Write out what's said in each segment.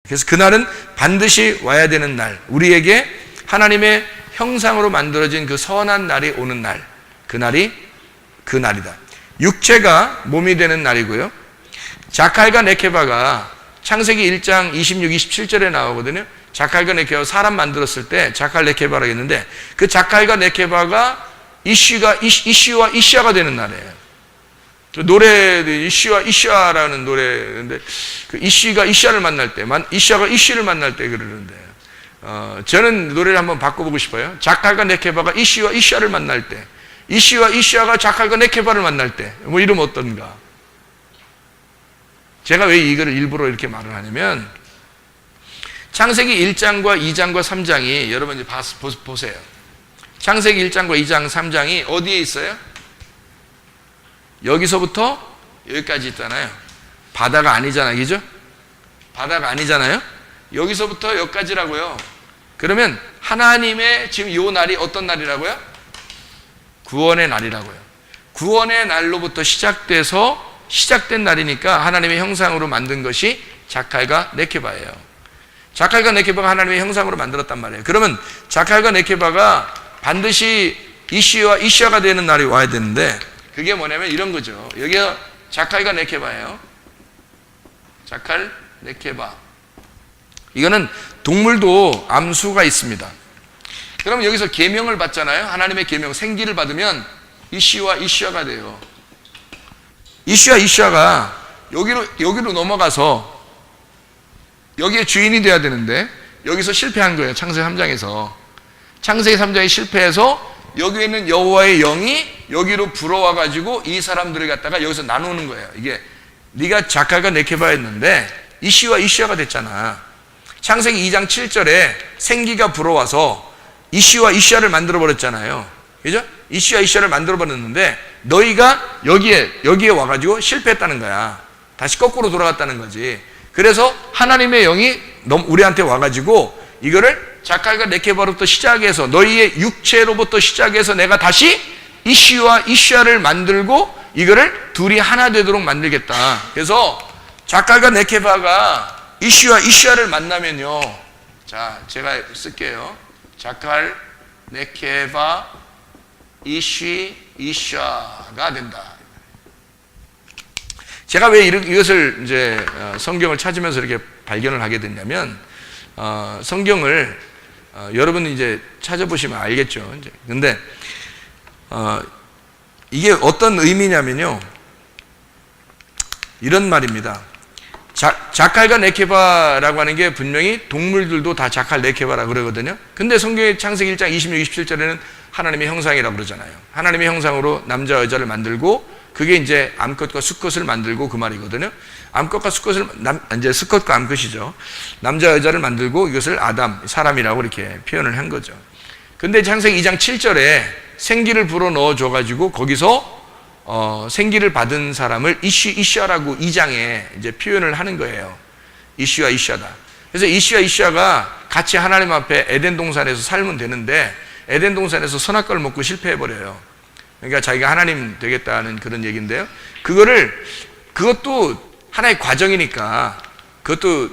그래서 그날은 반드시 와야 되는 날, 우리에게 하나님의 형상으로 만들어진 그 선한 날이 오는 날, 그날이 그 날이다. 육체가 몸이 되는 날이고요. 자칼과 네케바가 창세기 1장 26, 27절에 나오거든요. 자칼과 네케바, 사람 만들었을 때 자칼 네케바라고 했는데, 그 자칼과 네케바가 이쉬와 이시아가 되는 날이에요. 노래, 이쉬와 이시아라는 노래인데, 그 이쉬가 이시아를 만날 때, 이시아가 이쉬를 만날 때 그러는데, 저는 노래를 한번 바꿔보고 싶어요. 자칼과 네케바가 이쉬와 이시아를 만날 때, 이쉬와 이시아가 자칼과 네케바를 만날 때, 뭐 이러면 어떤가? 제가 왜 이거를 일부러 이렇게 말을 하냐면, 창세기 1장과 2장과 3장이, 여러분 이제 보세요. 창세기 1장과 2장, 3장이 어디에 있어요? 여기서부터 여기까지 있잖아요. 바다가 아니잖아요. 그죠? 바다가 아니잖아요. 여기서부터 여기까지라고요. 그러면 하나님의 지금 이 날이 어떤 날이라고요? 구원의 날이라고요. 구원의 날로부터 시작된 날이니까 하나님의 형상으로 만든 것이 자칼과 네케바예요. 자칼과 네케바가 하나님의 형상으로 만들었단 말이에요. 그러면 자칼과 네케바가 반드시 이시와 이시아가 되는 날이 와야 되는데, 그게 뭐냐면 이런 거죠. 여기가 자칼과 네케바예요. 자칼, 네케바. 이거는 동물도 암수가 있습니다. 그럼 여기서 계명을 받잖아요. 하나님의 계명, 생기를 받으면 이시와 이시아가 돼요. 이시와 이시아가 여기로 넘어가서 여기에 주인이 돼야 되는데, 여기서 실패한 거예요. 창세기 3장에서. 창세기 3장이 실패해서 여기에 있는 여호와의 영이 여기로 불어와 가지고 이 사람들을 갖다가 여기서 나누는 거예요. 이게 네가 자칼과 네케바였는데 이시와 이시아가 됐잖아. 창세기 2장 7절에 생기가 불어와서 이시와 이시아를 만들어 버렸잖아요. 그죠? 이시와 이시아를 만들어 버렸는데 너희가 여기에 와 가지고 실패했다는 거야. 다시 거꾸로 돌아갔다는 거지. 그래서 하나님의 영이 우리한테 와 가지고 이거를 자칼과 네케바로부터 시작해서, 너희의 육체로부터 시작해서 내가 다시 이시와 이시아를 만들고 이거를 둘이 하나 되도록 만들겠다. 그래서 자칼과 네케바가 이시와 이시아를 만나면요, 자, 제가 쓸게요. 자칼, 네케바, 이시, 이시아가 된다. 제가 왜 이것을 이제 성경을 찾으면서 이렇게 발견을 하게 됐냐면, 성경을 여러분이 이제 찾아보시면 알겠죠. 이제. 근데 이게 어떤 의미냐면요, 이런 말입니다. 자칼과 네케바라고 하는 게 분명히 동물들도 다 자칼 네케바라고 그러거든요. 근데 성경의 창세기 1장 26, 27절에는 하나님의 형상이라고 그러잖아요. 하나님의 형상으로 남자 여자를 만들고, 그게 이제 암컷과 수컷을 만들고 그 말이거든요. 암컷과 수컷을, 이제 수컷과 암컷이죠. 남자 여자를 만들고 이것을 아담, 사람이라고 이렇게 표현을 한 거죠. 근데 창세기 2장 7절에 생기를 불어 넣어 줘가지고 거기서 생기를 받은 사람을 이시아라고 2장에 이제 표현을 하는 거예요. 이시와 이시아다. 그래서 이시와 이시아가 같이 하나님 앞에 에덴 동산에서 살면 되는데, 에덴 동산에서 선악과를 먹고 실패해버려요. 그러니까 자기가 하나님 되겠다는 그런 얘기인데요. 그것도 하나의 과정이니까, 그것도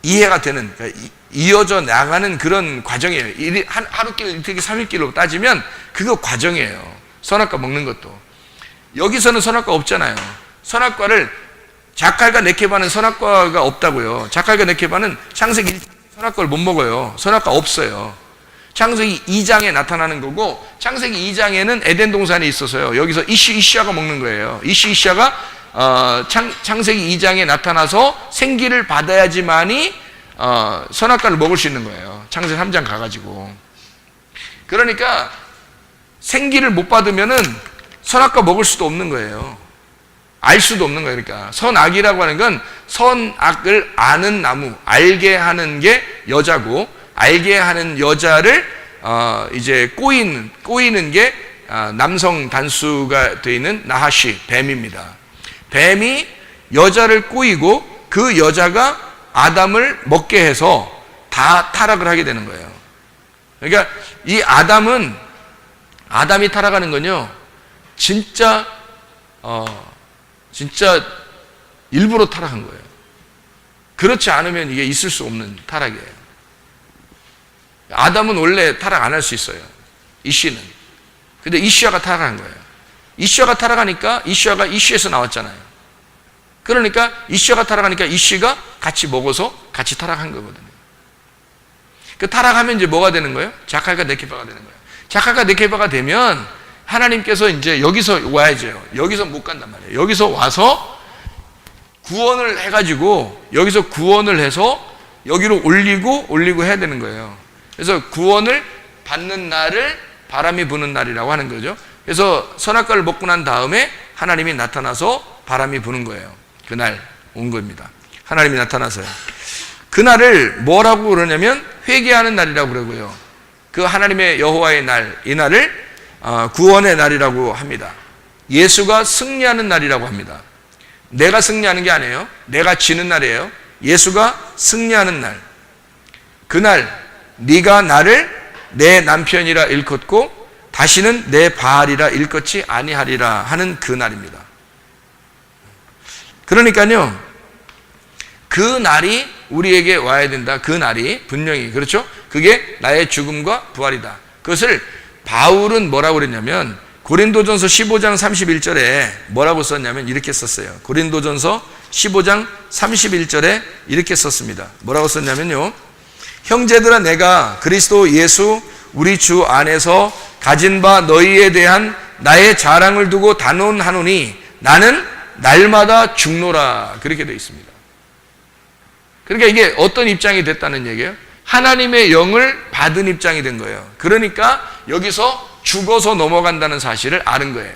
이해가 되는, 그러니까 이어져 나가는 그런 과정이에요. 하루길, 이틀길, 3일길로 따지면 그거 과정이에요. 선악과 먹는 것도. 여기서는 선악과 없잖아요. 선악과를, 자칼과 네케바는 선악과가 없다고요. 자칼과 네케바는 창세기 1장 선악과를 못 먹어요. 선악과 없어요. 창세기 2장에 나타나는 거고, 창세기 2장에는 에덴 동산이 있어서요, 여기서 이시아가 먹는 거예요. 이시아가 창세기 2장에 나타나서 생기를 받아야지만이 선악과를 먹을 수 있는 거예요. 창세기 3장 가가지고. 그러니까 생기를 못 받으면은 선악과 먹을 수도 없는 거예요. 알 수도 없는 거예요. 그러니까 선악이라고 하는 건 선악을 아는 나무, 알게 하는 게 여자고, 알게 하는 여자를 이제 꼬이는 게 남성 단수가 되어 있는 나하시, 뱀입니다. 뱀이 여자를 꼬이고 그 여자가 아담을 먹게 해서 다 타락을 하게 되는 거예요. 그러니까 이 아담이 타락하는 건요, 진짜 일부러 타락한 거예요. 그렇지 않으면 이게 있을 수 없는 타락이에요. 아담은 원래 타락 안 할 수 있어요. 이씨는. 근데 이씨아가 타락한 거예요. 이씨아가 타락하니까 이씨아가 이씨에서 나왔잖아요. 그러니까 이씨아가 타락하니까 이씨가 같이 먹어서 같이 타락한 거거든요. 그 타락하면 이제 뭐가 되는 거예요? 자칼과 네케바가 되는 거예요. 자칼과 네케바가 되면 하나님께서 이제 여기서 와야죠. 여기서 못 간단 말이에요. 여기서 와서 구원을 해가지고 여기서 구원을 해서 여기로 올리고 해야 되는 거예요. 그래서 구원을 받는 날을 바람이 부는 날이라고 하는 거죠. 그래서 선악과를 먹고 난 다음에 하나님이 나타나서 바람이 부는 거예요. 그날 온 겁니다. 하나님이 나타나서요. 그날을 뭐라고 그러냐면 회개하는 날이라고 그러고요. 그 하나님의 여호와의 날, 이 날을 구원의 날이라고 합니다. 예수가 승리하는 날이라고 합니다. 내가 승리하는 게 아니에요. 내가 지는 날이에요. 예수가 승리하는 날. 그날 네가 나를 내 남편이라 일컫고 다시는 내 바알이라 일컫지 아니하리라 하는 그 날입니다. 그러니까요, 그 날이 우리에게 와야 된다. 그 날이 분명히, 그렇죠? 그게 나의 죽음과 부활이다. 그것을 바울은 뭐라고 그랬냐면 고린도전서 15장 31절에 뭐라고 썼냐면 이렇게 썼어요. 고린도전서 15장 31절에 이렇게 썼습니다. 뭐라고 썼냐면요, 형제들아, 내가 그리스도 예수 우리 주 안에서 가진 바 너희에 대한 나의 자랑을 두고 단언하노니 나는 날마다 죽노라. 그렇게 되어 있습니다. 그러니까 이게 어떤 입장이 됐다는 얘기예요? 하나님의 영을 받은 입장이 된 거예요. 그러니까 여기서 죽어서 넘어간다는 사실을 아는 거예요.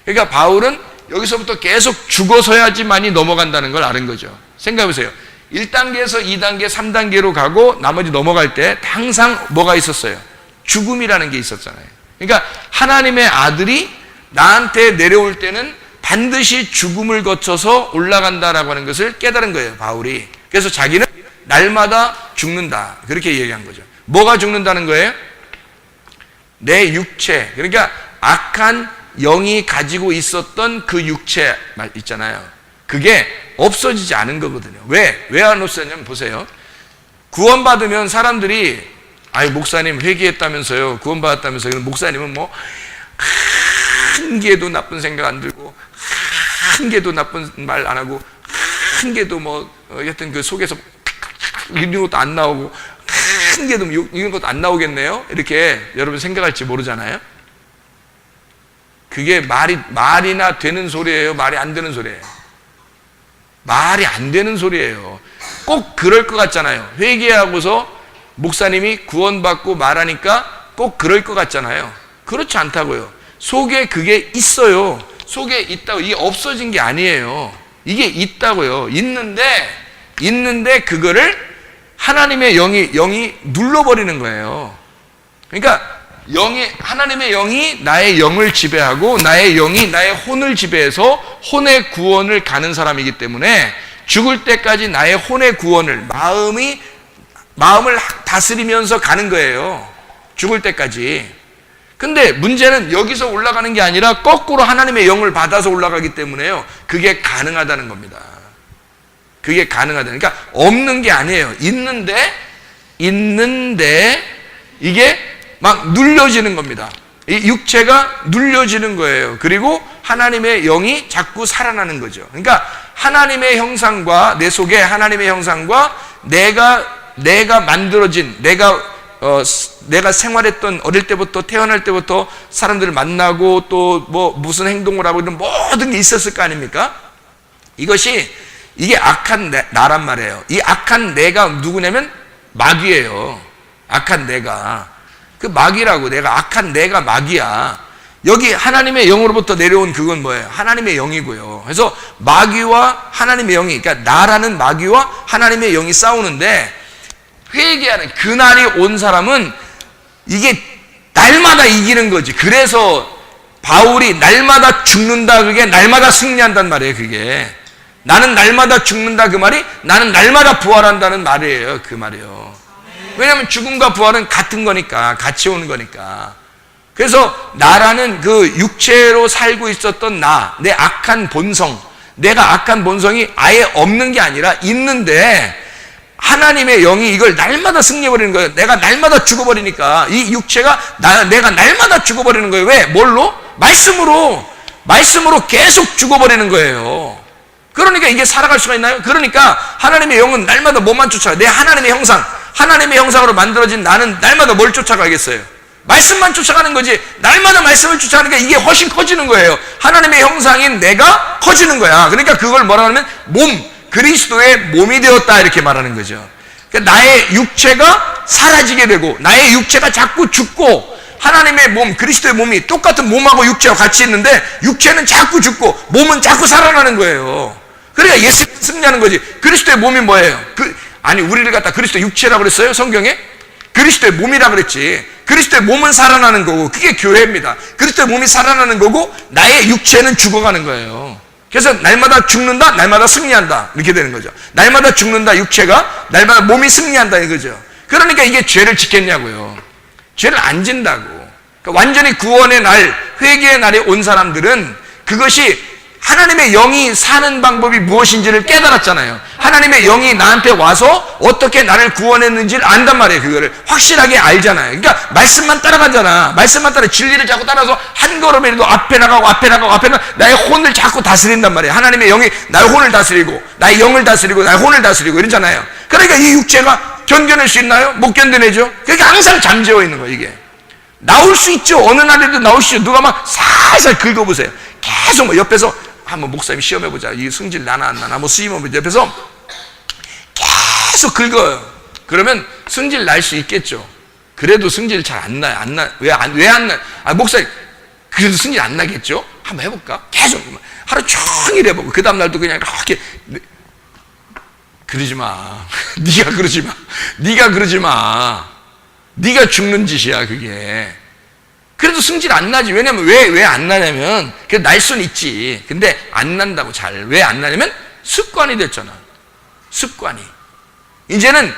그러니까 바울은 여기서부터 계속 죽어서야지만이 넘어간다는 걸 아는 거죠. 생각해보세요. 1단계에서 2단계, 3단계로 가고 나머지 넘어갈 때 항상 뭐가 있었어요? 죽음이라는 게 있었잖아요. 그러니까 하나님의 아들이 나한테 내려올 때는 반드시 죽음을 거쳐서 올라간다라고 하는 것을 깨달은 거예요, 바울이. 그래서 자기는 날마다 죽는다. 그렇게 얘기한 거죠. 뭐가 죽는다는 거예요? 내 육체. 그러니까 악한 영이 가지고 있었던 그 육체 있잖아요. 그게 없어지지 않은 거거든요. 왜 안 없어졌냐면 보세요. 구원받으면 사람들이 아이 목사님 회개했다면서요. 구원받았다면서요. 목사님은 뭐 한 개도 나쁜 생각 안 들고 한 개도 나쁜 말 안 하고 한 개도 뭐 여튼 그 속에서 이런 것도 안 나오고 한 개도 이런 것도 안 나오겠네요. 이렇게 여러분 생각할지 모르잖아요. 그게 말이나 되는 소리예요? 말이 안 되는 소리예요? 말이 안 되는 소리예요. 꼭 그럴 것 같잖아요. 회개하고서 목사님이 구원받고 말하니까 꼭 그럴 것 같잖아요. 그렇지 않다고요. 속에 그게 있어요. 속에 있다고. 이게 없어진 게 아니에요. 이게 있다고요. 있는데 그거를 하나님의 영이 눌러버리는 거예요. 그러니까 하나님의 영이 나의 영을 지배하고 나의 영이 나의 혼을 지배해서 혼의 구원을 가는 사람이기 때문에 죽을 때까지 나의 혼의 구원을 마음을 다스리면서 가는 거예요. 죽을 때까지. 근데 문제는 여기서 올라가는 게 아니라 거꾸로 하나님의 영을 받아서 올라가기 때문에요. 그게 가능하다는 겁니다. 그게 가능하다는. 그러니까 없는 게 아니에요. 있는데 이게 막 눌려지는 겁니다. 이 육체가 눌려지는 거예요. 그리고 하나님의 영이 자꾸 살아나는 거죠. 그러니까 하나님의 형상과 내 속에 하나님의 형상과 내가 만들어진 내가 생활했던 어릴 때부터 태어날 때부터 사람들을 만나고 또 뭐 무슨 행동을 하고 이런 모든 게 있었을 거 아닙니까? 이게 악한 나란 말이에요. 이 악한 내가 누구냐면 마귀예요. 악한 내가. 그 마귀라고. 악한 내가 마귀야. 여기 하나님의 영으로부터 내려온 그건 뭐예요? 하나님의 영이고요. 그래서 마귀와 하나님의 영이, 그러니까 나라는 마귀와 하나님의 영이 싸우는데 회개하는 그날이 온 사람은 이게 날마다 이기는 거지. 그래서 바울이 날마다 죽는다, 그게 날마다 승리한단 말이에요. 그게 나는 날마다 죽는다, 그 말이 나는 날마다 부활한다는 말이에요. 그 말이에요. 왜냐하면 죽음과 부활은 같은 거니까, 같이 오는 거니까. 그래서 나라는 그 육체로 살고 있었던 내 악한 본성, 내가 악한 본성이 아예 없는 게 아니라 있는데 하나님의 영이 이걸 날마다 승리해버리는 거예요. 내가 날마다 죽어버리니까 이 육체가 내가 날마다 죽어버리는 거예요. 왜? 뭘로? 말씀으로 계속 죽어버리는 거예요. 그러니까 이게 살아갈 수가 있나요? 그러니까 하나님의 영은 날마다 뭐만 쫓아가요? 내 하나님의 형상으로 만들어진 나는 날마다 뭘 쫓아가겠어요? 말씀만 쫓아가는 거지. 날마다 말씀을 쫓아가니까 이게 훨씬 커지는 거예요. 하나님의 형상인 내가 커지는 거야. 그러니까 그걸 뭐라 하면 그리스도의 몸이 되었다 이렇게 말하는 거죠. 그러니까 나의 육체가 사라지게 되고 나의 육체가 자꾸 죽고 하나님의 몸, 그리스도의 몸이 똑같은 몸하고 육체와 같이 있는데 육체는 자꾸 죽고 몸은 자꾸 살아나는 거예요. 그러니까 예수님 승리하는 거지. 그리스도의 몸이 뭐예요? 우리를 갖다 그리스도 육체라고 그랬어요? 성경에? 그리스도의 몸이라 그랬지. 그리스도의 몸은 살아나는 거고 그게 교회입니다. 그리스도의 몸이 살아나는 거고 나의 육체는 죽어가는 거예요. 그래서 날마다 죽는다, 날마다 승리한다 이렇게 되는 거죠. 날마다 죽는다 육체가, 날마다 몸이 승리한다 이거죠. 그러니까 이게 죄를 짓겠냐고요. 죄를 안 진다고. 그러니까 완전히 구원의 날, 회개의 날에 온 사람들은 그것이 하나님의 영이 사는 방법이 무엇인지를 깨달았잖아요. 하나님의 영이 나한테 와서 어떻게 나를 구원했는지를 안단 말이에요. 그거를 확실하게 알잖아요. 그러니까 말씀만 따라가잖아. 말씀만 따라 진리를 자꾸 따라서 한 걸음이라도 앞에 나가고 나의 혼을 자꾸 다스린단 말이에요. 하나님의 영이 나의 혼을 다스리고 나의 영을 다스리고 나의 혼을 다스리고 이러잖아요. 그러니까 이 육체가 견뎌낼 수 있나요? 못 견뎌내죠. 그러니까 항상 잠재워 있는 거예요. 이게 나올 수 있죠. 어느 날에도 나올 수 있죠. 누가 막 살살 긁어보세요. 계속 옆에서 한번 목사님 시험해보자. 이 승질 나나 안 나나 뭐 수임하면 옆에서 계속 긁어요. 그러면 승질 날 수 있겠죠. 그래도 승질 잘 안 나요. 왜 안 나요? 목사님 그래도 승질 안 나겠죠? 한번 해볼까? 계속 하루 종일 해보고 그 다음날도 그냥 이렇게 그러지 마. 네가 그러지 마. 네가 죽는 짓이야 그게. 그래도 승질 안 나지. 왜냐면 왜 안 나냐면 날 수는 있지. 근데 안 난다고 잘. 왜 안 나냐면 습관이 됐잖아. 습관이. 이제는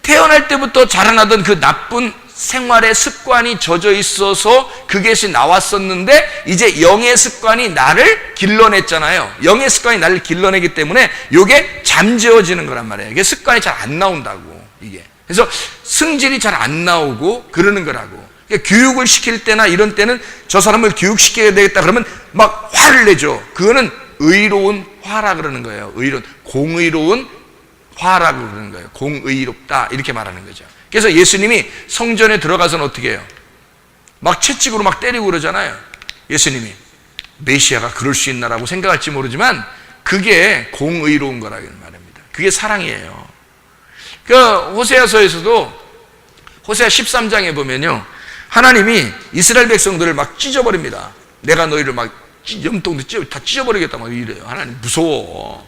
태어날 때부터 자라나던 그 나쁜 생활의 습관이 젖어 있어서 그것이 나왔었는데 이제 영의 습관이 나를 길러냈잖아요. 영의 습관이 나를 길러내기 때문에 이게 잠재워지는 거란 말이에요. 이게 습관이 잘 안 나온다고. 이게. 그래서 승질이 잘 안 나오고 그러는 거라고. 그러니까 교육을 시킬 때나 이런 때는 저 사람을 교육시켜야 되겠다 그러면 막 화를 내죠. 그거는 의로운 화라 그러는 거예요. 공의로운 화라고 그러는 거예요. 공의롭다 이렇게 말하는 거죠. 그래서 예수님이 성전에 들어가서는 어떻게 해요? 막 채찍으로 막 때리고 그러잖아요. 예수님이 메시아가 그럴 수 있나라고 생각할지 모르지만 그게 공의로운 거라는 말입니다. 그게 사랑이에요. 그 호세아서에서도 호세아 13장에 보면요, 하나님이 이스라엘 백성들을 막 찢어버립니다. 내가 너희를 막 염통도 다 찢어버리겠다 막 이래요. 하나님 무서워.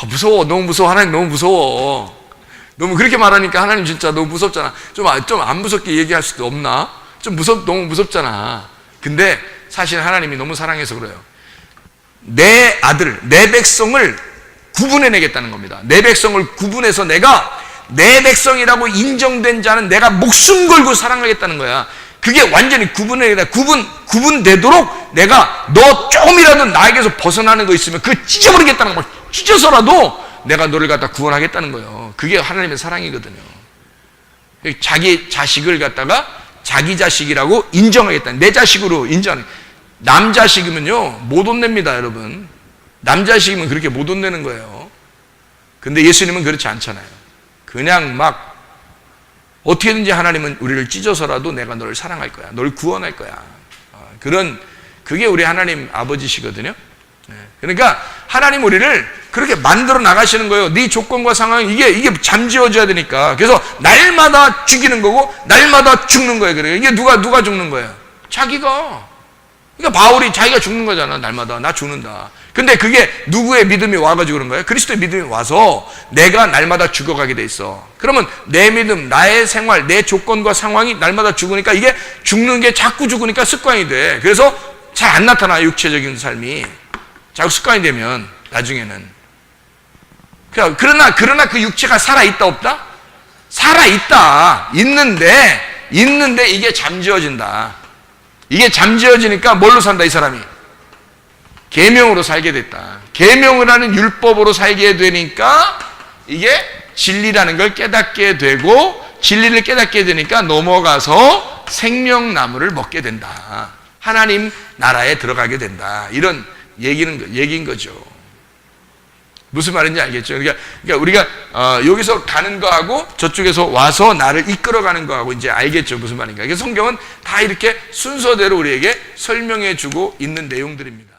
무서워. 너무 무서워. 하나님 너무 무서워. 너무 그렇게 말하니까 하나님 진짜 너무 무섭잖아. 좀 안 무섭게 얘기할 수도 없나? 너무 무섭잖아. 근데 사실 하나님이 너무 사랑해서 그래요. 내 아들, 내 백성을 구분해내겠다는 겁니다. 내 백성을 구분해서 내가 내 백성이라고 인정된 자는 내가 목숨 걸고 사랑하겠다는 거야. 그게 완전히 구분되도록 내가 너 조금이라도 나에게서 벗어나는 거 있으면 그걸 찢어버리겠다는 거야. 찢어서라도 내가 너를 갖다 구원하겠다는 거예요. 그게 하나님의 사랑이거든요. 자기 자식을 갖다가 자기 자식이라고 인정하겠다는, 내 자식으로 인정하는. 남자식이면요 못 혼냅니다 여러분. 남자식이면 그렇게 못 혼내는 거예요. 근데 예수님은 그렇지 않잖아요. 그냥 막 어떻게든지 하나님은 우리를 찢어서라도 내가 너를 사랑할 거야. 너를 구원할 거야. 그게 우리 하나님 아버지시거든요. 그러니까 하나님 우리를 그렇게 만들어 나가시는 거예요. 네 조건과 상황 이게 잠재워져야 되니까. 그래서 날마다 죽이는 거고 날마다 죽는 거예요. 그래요. 이게 누가 죽는 거예요? 자기가. 그러니까 바울이 자기가 죽는 거잖아. 날마다 나 죽는다. 근데 그게 누구의 믿음이 와가지고 그런 거예요? 그리스도의 믿음이 와서 내가 날마다 죽어가게 돼 있어. 그러면 내 믿음, 나의 생활, 내 조건과 상황이 날마다 죽으니까 이게 죽는 게 자꾸 죽으니까 습관이 돼. 그래서 잘 안 나타나 육체적인 삶이. 자꾸 습관이 되면 나중에는. 그러나 그 육체가 살아있다 없다? 살아있다. 있는데 이게 잠재워진다. 이게 잠재워지니까 뭘로 산다 이 사람이? 계명으로 살게 됐다. 계명을 하는 율법으로 살게 되니까 이게 진리라는 걸 깨닫게 되고 진리를 깨닫게 되니까 넘어가서 생명나무를 먹게 된다. 하나님 나라에 들어가게 된다. 이런 얘기인 거죠. 무슨 말인지 알겠죠? 그러니까 우리가 여기서 가는 거하고 저쪽에서 와서 나를 이끌어가는 거하고 이제 알겠죠? 무슨 말인가? 그래서 성경은 다 이렇게 순서대로 우리에게 설명해 주고 있는 내용들입니다.